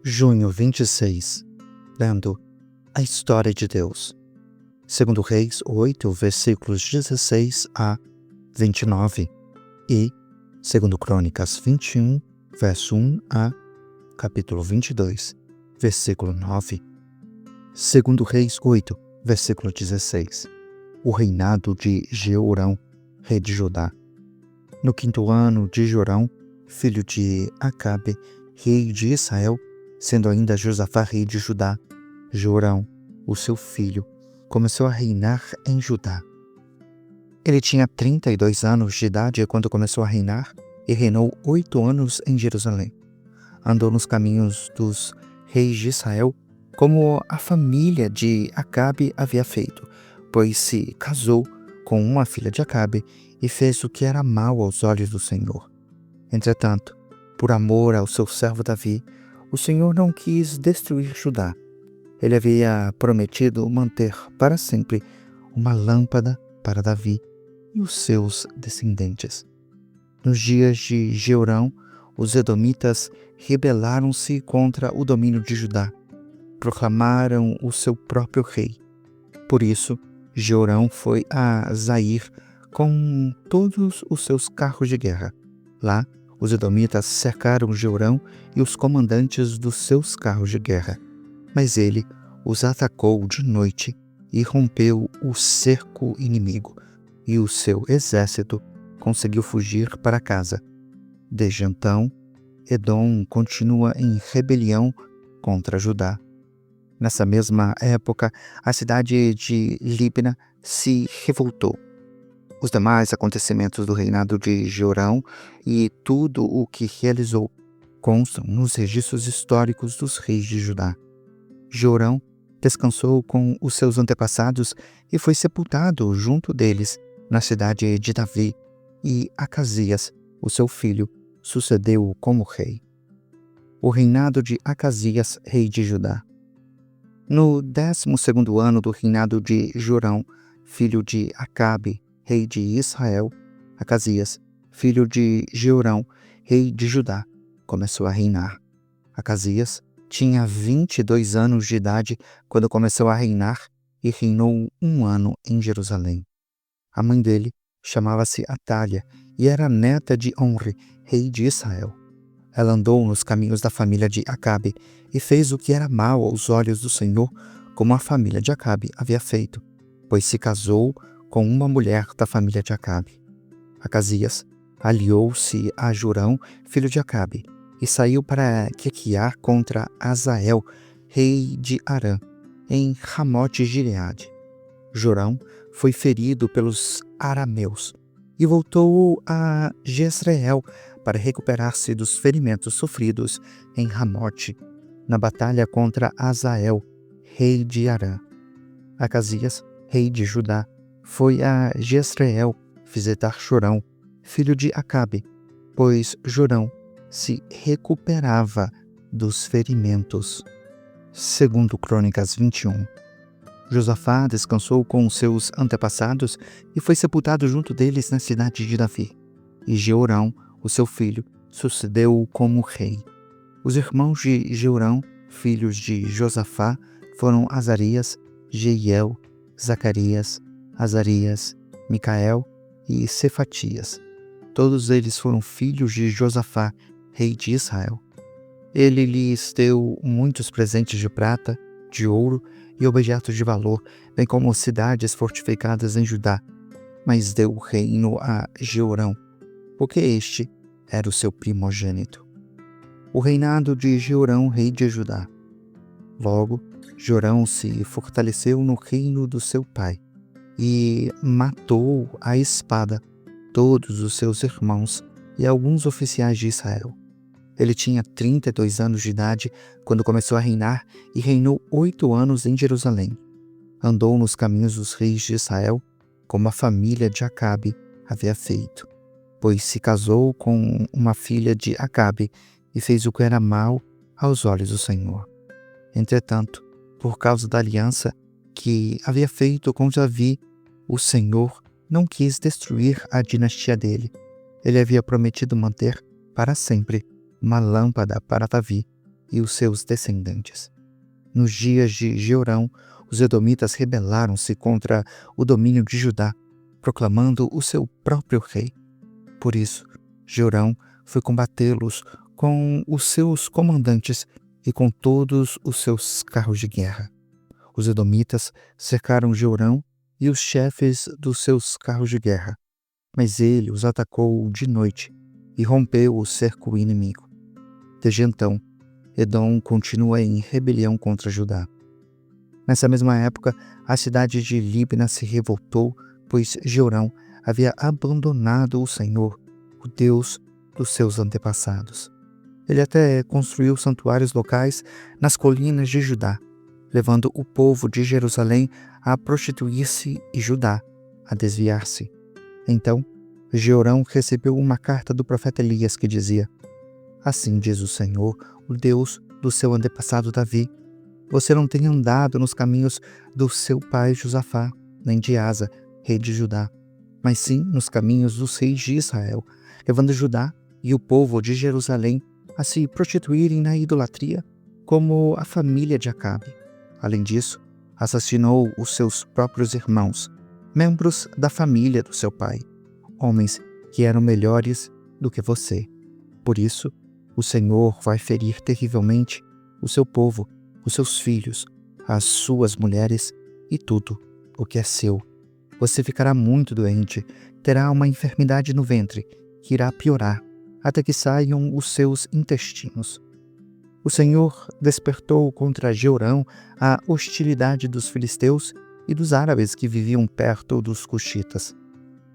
Junho 26, lendo a história de Deus. Segundo Reis 8, versículos 16 a 29 e segundo Crônicas 21, verso 1 a capítulo 22, versículo 9. Segundo Reis 8, versículo 16. O reinado de Jeorão, rei de Judá. No 5º ano de Jorão, filho de Acabe, rei de Israel, sendo ainda Josafá rei de Judá, Jorão, o seu filho, começou a reinar em Judá. Ele tinha 32 anos de idade quando começou a reinar e reinou 8 anos em Jerusalém. Andou nos caminhos dos reis de Israel, como a família de Acabe havia feito, pois se casou com uma filha de Acabe e fez o que era mal aos olhos do Senhor. Entretanto, por amor ao seu servo Davi, o Senhor não quis destruir Judá. Ele havia prometido manter para sempre uma lâmpada para Davi e os seus descendentes. Nos dias de Jeorão, os edomitas rebelaram-se contra o domínio de Judá. Proclamaram o seu próprio rei. Por isso, Jeorão foi a Zair com todos os seus carros de guerra. Lá, os edomitas cercaram Jeorão e os comandantes dos seus carros de guerra. Mas ele os atacou de noite e rompeu o cerco inimigo, e o seu exército conseguiu fugir para casa. Desde então, Edom continua em rebelião contra Judá. Nessa mesma época, a cidade de Líbna se revoltou. Os demais acontecimentos do reinado de Jeorão e tudo o que realizou constam nos registros históricos dos reis de Judá. Jeorão descansou com os seus antepassados e foi sepultado junto deles na cidade de Davi, e Acasias, o seu filho, sucedeu-o como rei. O reinado de Acasias, rei de Judá. No 12º ano do reinado de Jorão, filho de Acabe, rei de Israel, Acasias, filho de Jeorão, rei de Judá, começou a reinar. Acasias tinha 22 anos de idade quando começou a reinar e reinou 1 ano em Jerusalém. A mãe dele chamava-se Atália e era neta de Omri, rei de Israel. Ela andou nos caminhos da família de Acabe e fez o que era mal aos olhos do Senhor, como a família de Acabe havia feito, pois se casou com uma mulher da família de Acabe. Acasias aliou-se a Jorão, filho de Acabe, e saiu para guerrear contra Azael, rei de Arã, em Ramote-Gileade. Jorão foi ferido pelos arameus e voltou a Jezreel para recuperar-se dos ferimentos sofridos em Ramote, na batalha contra Azael, rei de Arã. Acasias, rei de Judá, foi a Jezreel visitar Jorão, filho de Acabe, pois Jorão se recuperava dos ferimentos. Segundo Crônicas 21. Josafá descansou com seus antepassados e foi sepultado junto deles na cidade de Davi. E Jeorão, o seu filho, sucedeu-o como rei. Os irmãos de Jeorão, filhos de Josafá, foram Azarias, Jeiel, Zacarias, Azarias, Micael e Cefatias. Todos eles foram filhos de Josafá, rei de Israel. Ele lhes deu muitos presentes de prata, de ouro e objetos de valor, bem como cidades fortificadas em Judá, mas deu o reino a Jeorão, porque este era o seu primogênito. O reinado de Jeorão, rei de Judá. Logo, Jorão se fortaleceu no reino do seu pai e matou à espada todos os seus irmãos e alguns oficiais de Israel. Ele tinha 32 anos de idade quando começou a reinar e reinou 8 anos em Jerusalém. Andou nos caminhos dos reis de Israel, como a família de Acabe havia feito, pois se casou com uma filha de Acabe e fez o que era mal aos olhos do Senhor. Entretanto, por causa da aliança que havia feito com Davi, o Senhor não quis destruir a dinastia dele. Ele havia prometido manter para sempre uma lâmpada para Davi e os seus descendentes. Nos dias de Jeorão, os edomitas rebelaram-se contra o domínio de Judá, proclamando o seu próprio rei. Por isso, Jeorão foi combatê-los com os seus comandantes e com todos os seus carros de guerra. Os edomitas cercaram Jeorão e os chefes dos seus carros de guerra, mas ele os atacou de noite e rompeu o cerco inimigo. Desde então, Edom continua em rebelião contra Judá. Nessa mesma época, a cidade de Líbna se revoltou, pois Jeorão havia abandonado o Senhor, o Deus dos seus antepassados. Ele até construiu santuários locais nas colinas de Judá, levando o povo de Jerusalém a prostituir-se e Judá a desviar-se. Então, Jeorão recebeu uma carta do profeta Elias que dizia: Assim diz o Senhor, o Deus do seu antepassado Davi: Você não tem andado nos caminhos do seu pai Josafá, nem de Asa, rei de Judá, mas sim nos caminhos dos reis de Israel, levando Judá e o povo de Jerusalém a se prostituírem na idolatria, como a família de Acabe. Além disso, assassinou os seus próprios irmãos, membros da família do seu pai, homens que eram melhores do que você. Por isso, o Senhor vai ferir terrivelmente o seu povo, os seus filhos, as suas mulheres e tudo o que é seu. Você ficará muito doente, terá uma enfermidade no ventre, que irá piorar, até que saiam os seus intestinos. O Senhor despertou contra Jeorão a hostilidade dos filisteus e dos árabes que viviam perto dos cuxitas.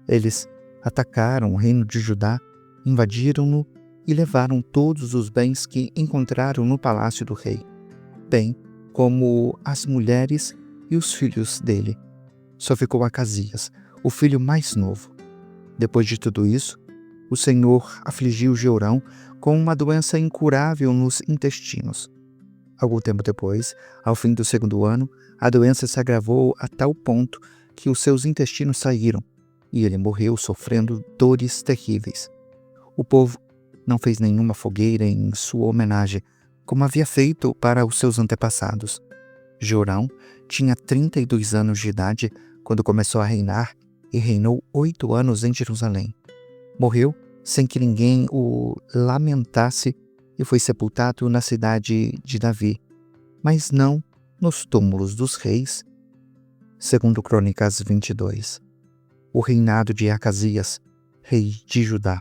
Eles atacaram o reino de Judá, invadiram-no e levaram todos os bens que encontraram no palácio do rei, bem como as mulheres e os filhos dele. Só ficou Acasias, o filho mais novo. Depois de tudo isso, o Senhor afligiu Jeorão com uma doença incurável nos intestinos. Algum tempo depois, ao fim do 2º ano, a doença se agravou a tal ponto que os seus intestinos saíram, e ele morreu sofrendo dores terríveis. O povo não fez nenhuma fogueira em sua homenagem, como havia feito para os seus antepassados. Jeorão tinha 32 anos de idade quando começou a reinar e reinou 8 anos em Jerusalém. Morreu sem que ninguém o lamentasse e foi sepultado na cidade de Davi, mas não nos túmulos dos reis. Segundo Crônicas 22. O reinado de Acasias, rei de Judá.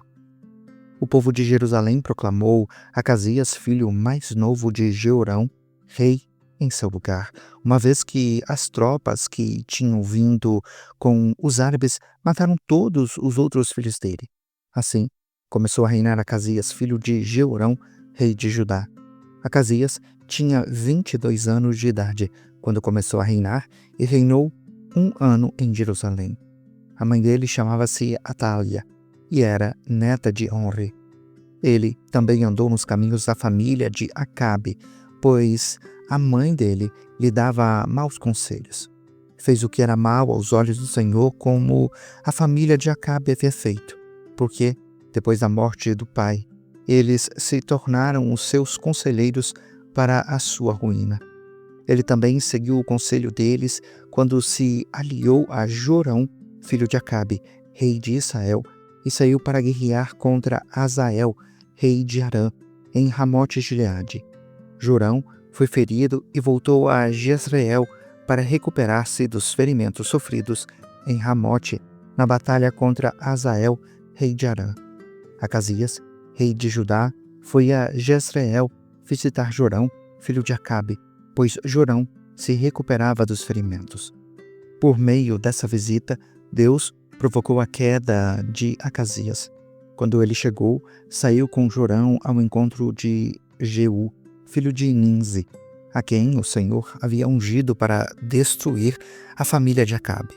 O povo de Jerusalém proclamou Acasias, filho mais novo de Jeorão, rei em seu lugar, uma vez que as tropas que tinham vindo com os árabes mataram todos os outros filhos dele. Assim, começou a reinar Acasias, filho de Jeorão, rei de Judá. Acasias tinha 22 anos de idade quando começou a reinar e reinou 1 ano em Jerusalém. A mãe dele chamava-se Atália e era neta de Onri. Ele também andou nos caminhos da família de Acabe, pois a mãe dele lhe dava maus conselhos. Fez o que era mal aos olhos do Senhor, como a família de Acabe havia feito, porque, depois da morte do pai, eles se tornaram os seus conselheiros para a sua ruína. Ele também seguiu o conselho deles quando se aliou a Jorão, filho de Acabe, rei de Israel, e saiu para guerrear contra Azael, rei de Arã, em Ramote-Gileade. Jorão foi ferido e voltou a Jezreel para recuperar-se dos ferimentos sofridos em Ramote, na batalha contra Azael, rei de Arã. Acasias, rei de Judá, foi a Jezreel visitar Jorão, filho de Acabe, pois Jorão se recuperava dos ferimentos. Por meio dessa visita, Deus provocou a queda de Acasias. Quando ele chegou, saiu com Jorão ao encontro de Jeú, filho de Ninzi, a quem o Senhor havia ungido para destruir a família de Acabe.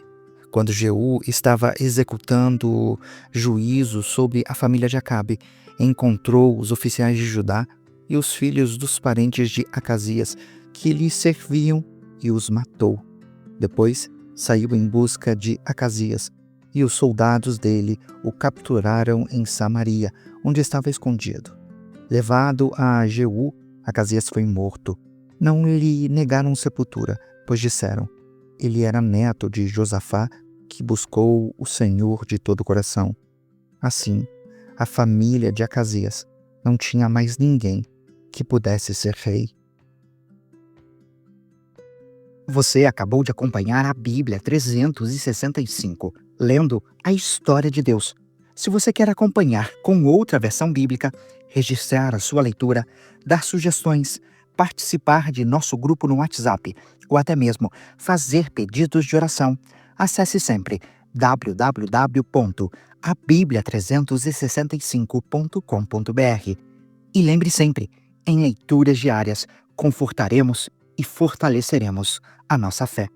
Quando Jeú estava executando juízo sobre a família de Acabe, encontrou os oficiais de Judá e os filhos dos parentes de Acasias que lhe serviam e os matou. Depois saiu em busca de Acasias e os soldados dele o capturaram em Samaria, onde estava escondido. Levado a Jeú, Acasias foi morto. Não lhe negaram sepultura, pois disseram: ele era neto de Josafá, que buscou o Senhor de todo o coração. Assim, a família de Acasias não tinha mais ninguém que pudesse ser rei. Você acabou de acompanhar a Bíblia 365, lendo a história de Deus. Se você quer acompanhar com outra versão bíblica, registrar a sua leitura, dar sugestões, participar de nosso grupo no WhatsApp ou até mesmo fazer pedidos de oração, acesse sempre www.abiblia365.com.br. E lembre sempre, em leituras diárias, confortaremos e fortaleceremos a nossa fé.